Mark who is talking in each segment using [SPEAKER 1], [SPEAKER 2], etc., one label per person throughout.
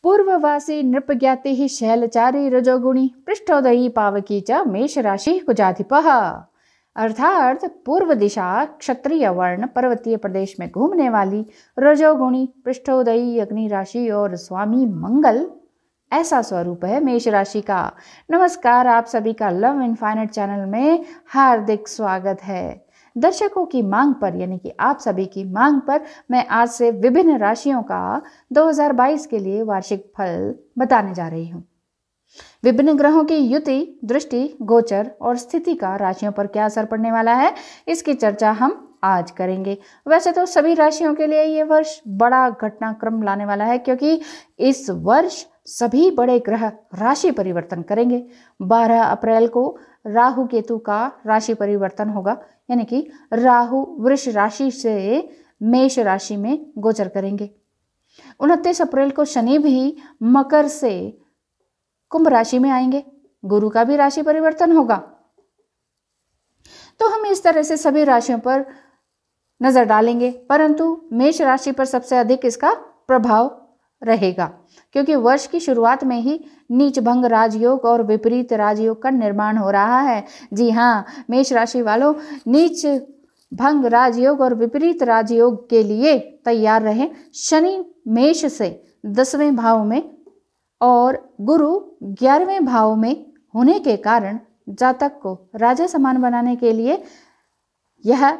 [SPEAKER 1] पूर्ववासी नृपज्ञाति शैलचारी रजोगुणी पृष्ठोदयी पावकी च मेष राशि कुजाधिपः। अर्थात पूर्व दिशा क्षत्रिय वर्ण पर्वतीय प्रदेश में घूमने वाली रजोगुणी पृष्ठोदयी अग्नि राशि और स्वामी मंगल ऐसा स्वरूप है मेष राशि का। नमस्कार, आप सभी का लव इनफाइनाइट चैनल में हार्दिक स्वागत है। दर्शकों की मांग पर यानी कि आप सभी की मांग पर मैं आज से विभिन्न राशियों का 2022 के लिए वार्षिक फल बताने जा रही हूँ। विभिन्न ग्रहों की युति, दृष्टि, गोचर और स्थिति का राशियों पर क्या असर पड़ने वाला है, इसकी चर्चा हम आज करेंगे। वैसे तो सभी राशियों के लिए ये वर्ष बड़ा घटनाक्रम लाने वाला है, क्योंकि इस वर्ष सभी बड़े ग्रह राशि परिवर्तन करेंगे। 12 अप्रैल को राहु केतु का राशि परिवर्तन होगा, यानी कि राहु वृष राशि से मेष राशि में गोचर करेंगे। 29 अप्रैल को शनि भी मकर से कुंभ राशि में आएंगे। गुरु का भी राशि परिवर्तन होगा। तो हम इस तरह से सभी राशियों पर नजर डालेंगे, परंतु मेष राशि पर सबसे अधिक इसका प्रभाव रहेगा, क्योंकि वर्ष की शुरुआत में ही नीच भंग राजयोग और विपरीत राजयोग का निर्माण हो रहा है। जी हाँ, मेष राशि वालों, नीच भंग राजयोग और विपरीत राजयोग के लिए तैयार रहें। शनि मेष से 10वें भाव में और गुरु 11वें भाव में होने के कारण जातक को राजा समान बनाने के लिए यह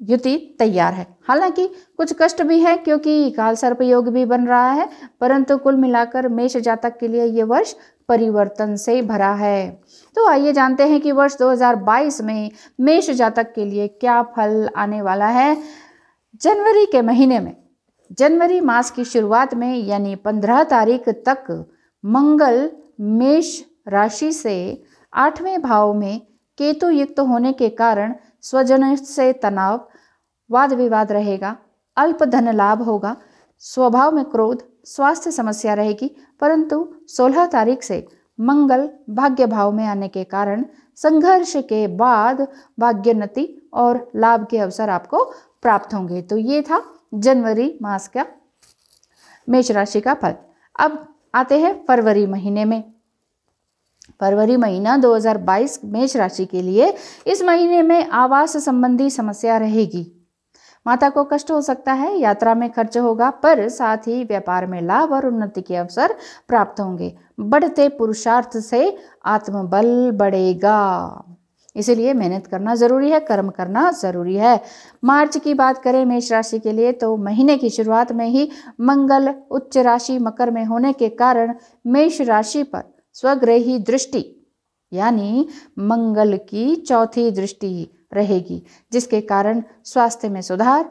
[SPEAKER 1] युति तैयार है। हालांकि कुछ कष्ट भी है, क्योंकि काल सर्प योग भी बन रहा है, परंतु कुल मिलाकर मेष जातक के लिए ये वर्ष परिवर्तन से भरा है। तो आइए जानते हैं कि वर्ष 2022 में मेष जातक के लिए क्या फल आने वाला है। जनवरी के महीने में, जनवरी मास की शुरुआत में यानी 15 तारीख तक मंगल मेष राशि से 8वें भाव में केतु युक्त होने के कारण स्वजनों से तनाव, वाद विवाद रहेगा, अल्प धन लाभ होगा, स्वभाव में क्रोध, स्वास्थ्य समस्या रहेगी। परंतु 16 तारीख से मंगल भाग्य भाव में आने के कारण संघर्ष के बाद भाग्योन्नति और लाभ के अवसर आपको प्राप्त होंगे। तो ये था जनवरी मास का मेष राशि का फल। अब आते हैं फरवरी महीने में। फरवरी महीना 2022 मेष राशि के लिए, इस महीने में आवास संबंधी समस्या रहेगी। माता को कष्ट हो सकता है, यात्रा में खर्च होगा, पर साथ ही व्यापार में लाभ और उन्नति के अवसर प्राप्त होंगे। बढ़ते पुरुषार्थ से आत्मबल बढ़ेगा, इसीलिए मेहनत करना जरूरी है, कर्म करना जरूरी है। मार्च की बात करें मेष राशि के लिए, तो महीने की शुरुआत में ही मंगल उच्च राशि मकर में होने के कारण मेष राशि पर स्वग्रही दृष्टि यानी मंगल की चौथी दृष्टि रहेगी, जिसके कारण स्वास्थ्य में सुधार,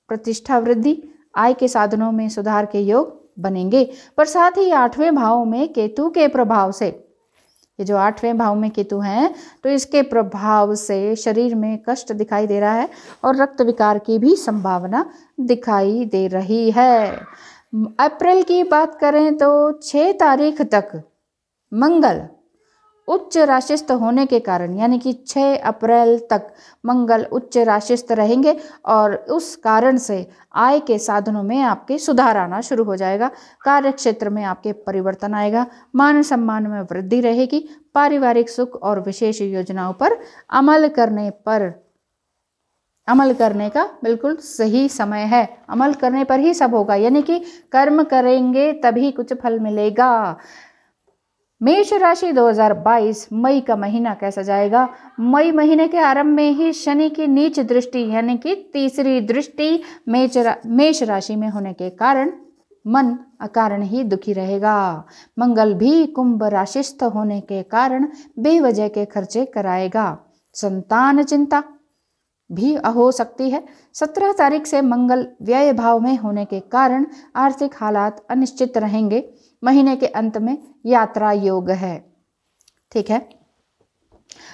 [SPEAKER 1] प्रतिष्ठा वृद्धि, आय के साधनों में सुधार के योग बनेंगे। पर साथ ही 8वें भाव में केतु के प्रभाव से, ये जो 8वें भाव में केतु हैं, तो इसके प्रभाव से शरीर में कष्ट दिखाई दे रहा है और रक्त विकार की भी संभावना दिखाई दे रही है। अप्रैल की बात करें तो 6 तारीख तक मंगल उच्च राशिस्थ होने के कारण, यानी कि 6 अप्रैल तक मंगल उच्च राशिस्थ रहेंगे और उस कारण से आय के साधनों में आपके सुधार आना शुरू हो जाएगा। कार्य क्षेत्र में आपके परिवर्तन आएगा, मान सम्मान में वृद्धि रहेगी, पारिवारिक सुख और विशेष योजनाओं पर अमल करने का बिल्कुल सही समय है। अमल करने पर ही सब होगा, यानी कि कर्म करेंगे तभी कुछ फल मिलेगा। मेष राशि 2022 मई का महीना कैसा जाएगा। मई महीने के आरंभ में ही शनि की नीच दृष्टि यानी कि तीसरी दृष्टि मेष राशि में होने के कारण मन अकारण ही दुखी रहेगा। मंगल भी कुंभ राशिस्थ होने के कारण बेवजह के खर्चे कराएगा। संतान चिंता भी हो सकती है। 17 तारीख से मंगल व्यय भाव में होने के कारण आर्थिक हालात अनिश्चित रहेंगे। महीने के अंत में यात्रा योग है। ठीक है,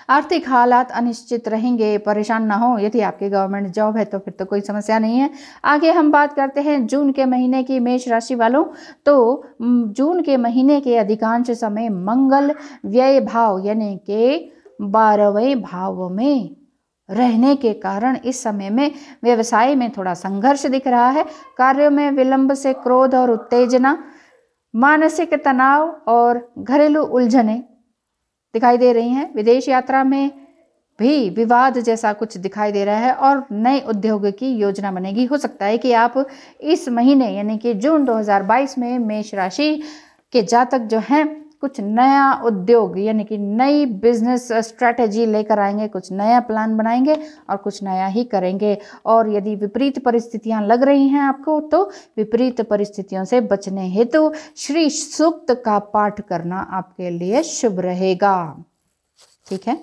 [SPEAKER 1] आर्थिक हालात अनिश्चित रहेंगे, परेशान ना हो। यदि आपकी गवर्नमेंट जॉब है तो फिर तो कोई समस्या नहीं है। आगे हम बात करते हैं जून के महीने की मेष राशि वालों। तो जून के महीने के अधिकांश समय मंगल व्यय भाव यानी कि 12वें भाव में रहने के कारण इस समय में व्यवसाय में थोड़ा संघर्ष दिख रहा है। कार्यों में विलंब से क्रोध और उत्तेजना, मानसिक तनाव और घरेलू उलझनें दिखाई दे रही हैं। विदेश यात्रा में भी विवाद जैसा कुछ दिखाई दे रहा है और नए उद्योग की योजना बनेगी। हो सकता है कि आप इस महीने यानी कि जून 2022 में मेष राशि के जातक जो हैं कुछ नया उद्योग यानी कि नई बिजनेस स्ट्रेटेजी लेकर आएंगे, कुछ नया प्लान बनाएंगे और कुछ नया ही करेंगे। और यदि विपरीत परिस्थितियां लग रही हैं आपको तो विपरीत परिस्थितियों से बचने हेतु श्री सूक्त का पाठ करना आपके लिए शुभ रहेगा। ठीक है,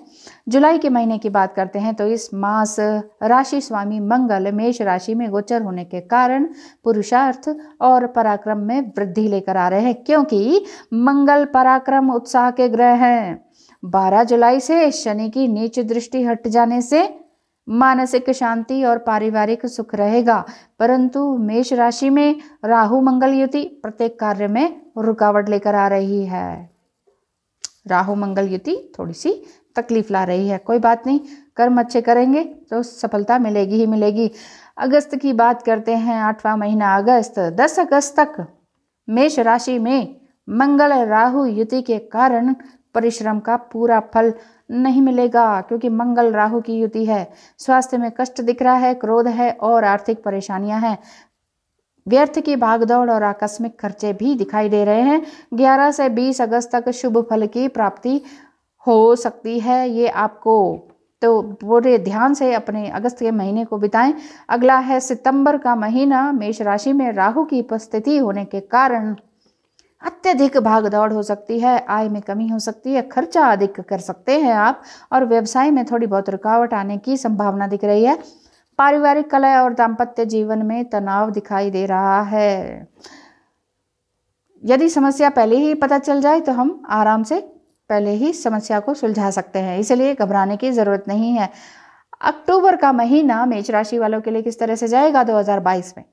[SPEAKER 1] जुलाई के महीने की बात करते हैं तो इस मास राशि स्वामी मंगल मेष राशि में गोचर होने के कारण पुरुषार्थ और पराक्रम में वृद्धि लेकर आ रहे हैं, क्योंकि मंगल पराक्रम उत्साह के ग्रह हैं। 12 जुलाई से शनि की नीच दृष्टि हट जाने से मानसिक शांति और पारिवारिक सुख रहेगा, परंतु मेष राशि में राहु मंगल युति प्रत्येक कार्य में रुकावट लेकर आ रही है। राहु मंगल युति थोड़ी सी तकलीफ ला रही है। कोई बात नहीं, कर्म अच्छे करेंगे तो सफलता मिलेगी ही मिलेगी। अगस्त की बात करते हैं, 8वां महीना अगस्त, 10 अगस्त तक मेष राशि में मंगल राहु युति के कारण परिश्रम का पूरा फल नहीं मिलेगा, क्योंकि मंगल राहु की युति है। स्वास्थ्य में कष्ट दिख रहा है, क्रोध है और आर्थिक परेशानियां हैं। व्यर्थ की भागदौड़ और आकस्मिक खर्चे भी दिखाई दे रहे हैं। 11 से 20 अगस्त तक शुभ फल की प्राप्ति हो सकती है। ये आपको तो पूरे ध्यान से अपने अगस्त के महीने को बिताएं। अगला है सितंबर का महीना। मेष राशि में राहु की उपस्थिति होने के कारण अत्यधिक भागदौड़ हो सकती है, आय में कमी हो सकती है, खर्चा अधिक कर सकते हैं आप, और व्यवसाय में थोड़ी बहुत रुकावट आने की संभावना दिख रही है। पारिवारिक कलह और दाम्पत्य जीवन में तनाव दिखाई दे रहा है। यदि समस्या पहले ही पता चल जाए तो हम आराम से पहले ही समस्या को सुलझा सकते हैं, इसलिए घबराने की जरूरत नहीं है। अक्टूबर का महीना मेष राशि वालों के लिए किस तरह से जाएगा 2022 में?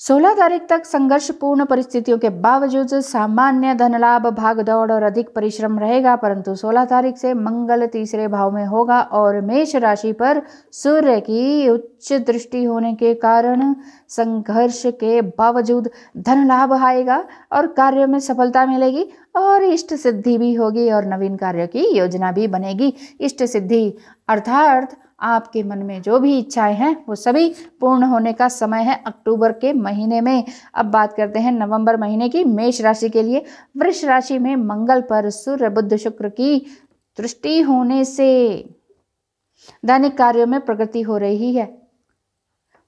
[SPEAKER 1] 16 तारीख तक संघर्षपूर्ण परिस्थितियों के बावजूद सामान्य धन लाभ, भागदौड़ और अधिक परिश्रम रहेगा, परंतु 16 तारीख से मंगल तीसरे भाव में होगा और मेष राशि पर सूर्य की उच्च दृष्टि होने के कारण संघर्ष के बावजूद धन लाभ आएगा और कार्यों में सफलता मिलेगी और इष्ट सिद्धि भी होगी और नवीन कार्यों की योजना भी बनेगी। इष्ट सिद्धि अर्थात आपके मन में जो भी इच्छाएं हैं वो सभी पूर्ण होने का समय है अक्टूबर के महीने में। अब बात करते हैं नवंबर महीने की मेष राशि के लिए। वृष राशि में मंगल पर सूर्य बुध शुक्र की दृष्टि होने से दैनिक कार्यों में प्रगति हो रही है।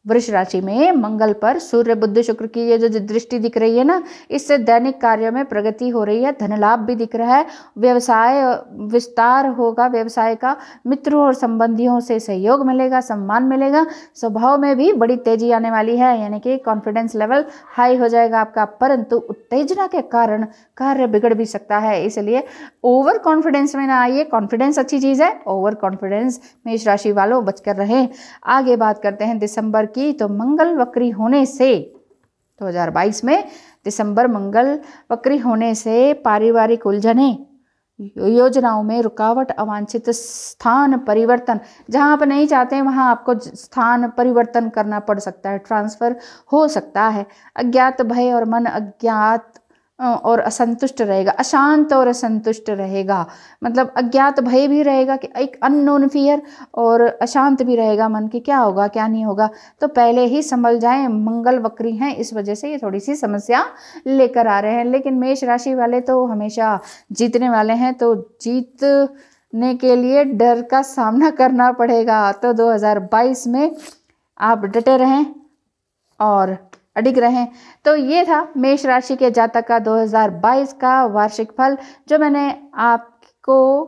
[SPEAKER 1] वृष राशि में मंगल पर सूर्य बुध शुक्र की ये जो दृष्टि दिख रही है ना, इससे दैनिक कार्यों में प्रगति हो रही है, धन लाभ भी दिख रहा है, व्यवसाय विस्तार होगा, व्यवसाय का मित्रों और संबंधियों से सहयोग मिलेगा, सम्मान मिलेगा, स्वभाव में भी बड़ी तेजी आने वाली है, यानी कि कॉन्फिडेंस लेवल हाई हो जाएगा आपका, परंतु उत्तेजना के कारण कार्य बिगड़ भी सकता है, इसलिए ओवर कॉन्फिडेंस में ना आइए। कॉन्फिडेंस अच्छी चीज है, ओवर कॉन्फिडेंस मेष राशि वालों बचकर रहें। आगे बात करते हैं दिसंबर की, तो मंगल वक्री होने से 2022 में दिसंबर मंगल वक्री होने से पारिवारिक उलझने, योजनाओं में रुकावट, अवांछित स्थान परिवर्तन, जहां आप नहीं चाहते हैं वहां आपको स्थान परिवर्तन करना पड़ सकता है, ट्रांसफर हो सकता है। अज्ञात भय और मन अज्ञात और असंतुष्ट रहेगा, अशांत और असंतुष्ट रहेगा, मतलब अज्ञात भय भी रहेगा कि एक अननोन फियर, और अशांत भी रहेगा मन की क्या होगा क्या नहीं होगा, तो पहले ही संभल जाएं। मंगल वक्री हैं, इस वजह से ये थोड़ी सी समस्या लेकर आ रहे हैं, लेकिन मेष राशि वाले तो हमेशा जीतने वाले हैं, तो जीतने के लिए डर का सामना करना पड़ेगा। तो 2022 में आप डटे रहें और अडिग रहें। तो ये था मेष राशि के जातक का 2022 का वार्षिक फल, जो मैंने आपको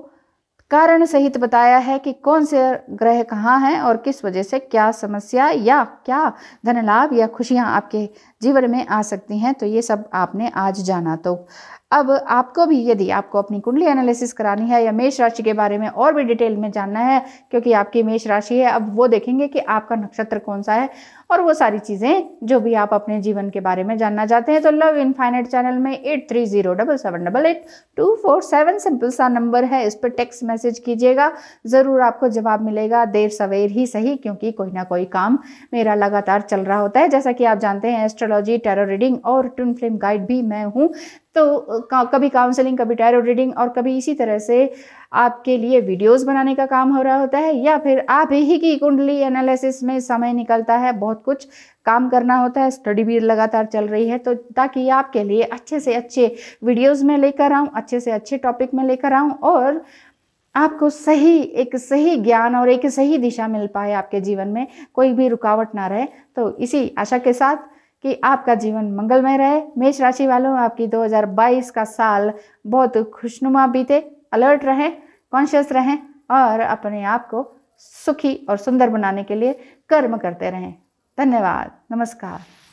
[SPEAKER 1] कारण सहित बताया है कि कौन से ग्रह कहाँ हैं और किस वजह से क्या समस्या या क्या धन लाभ या खुशियाँ आपके जीवन में आ सकती हैं। तो ये सब आपने आज जाना। तो अब आपको भी यदि आपको अपनी कुंडली एनालिसिस करानी है या मेष राशि के बारे में और भी डिटेल में जानना है, क्योंकि आपकी मेष राशि है, अब वो देखेंगे कि आपका नक्षत्र कौन सा है और वो सारी चीज़ें जो भी आप अपने जीवन के बारे में जानना चाहते हैं, तो लव इनफाइनाइट चैनल में 8307788247 सिंपल सा नंबर है, इस पर टेक्स्ट मैसेज कीजिएगा, ज़रूर आपको जवाब मिलेगा, देर सवेर ही सही, क्योंकि कोई ना कोई काम मेरा लगातार चल रहा होता है। जैसा कि आप जानते हैं एस्ट्रोलॉजी एस्ट्रोलॉजी, टैरो रीडिंग और ट्विन फ्लेम गाइड भी मैं हूँ। तो कभी काउंसलिंग, कभी टैरो रीडिंग और कभी इसी तरह से आपके लिए वीडियोस बनाने का काम हो रहा होता है, या फिर आप ही की कुंडली एनालिसिस में समय निकलता है, बहुत कुछ काम करना होता है, स्टडी भी लगातार चल रही है, तो ताकि आपके लिए अच्छे से अच्छे वीडियोस में लेकर आऊँ, अच्छे से अच्छे टॉपिक में लेकर आऊँ और आपको एक सही ज्ञान और एक सही दिशा मिल पाए, आपके जीवन में कोई भी रुकावट ना रहे। तो इसी आशा के साथ कि आपका जीवन मंगलमय रहे। मेष राशि वालों, आपकी 2022 का साल बहुत खुशनुमा बीते। अलर्ट रहें, कॉन्शियस रहें और अपने आप को सुखी और सुंदर बनाने के लिए कर्म करते रहें। धन्यवाद। नमस्कार।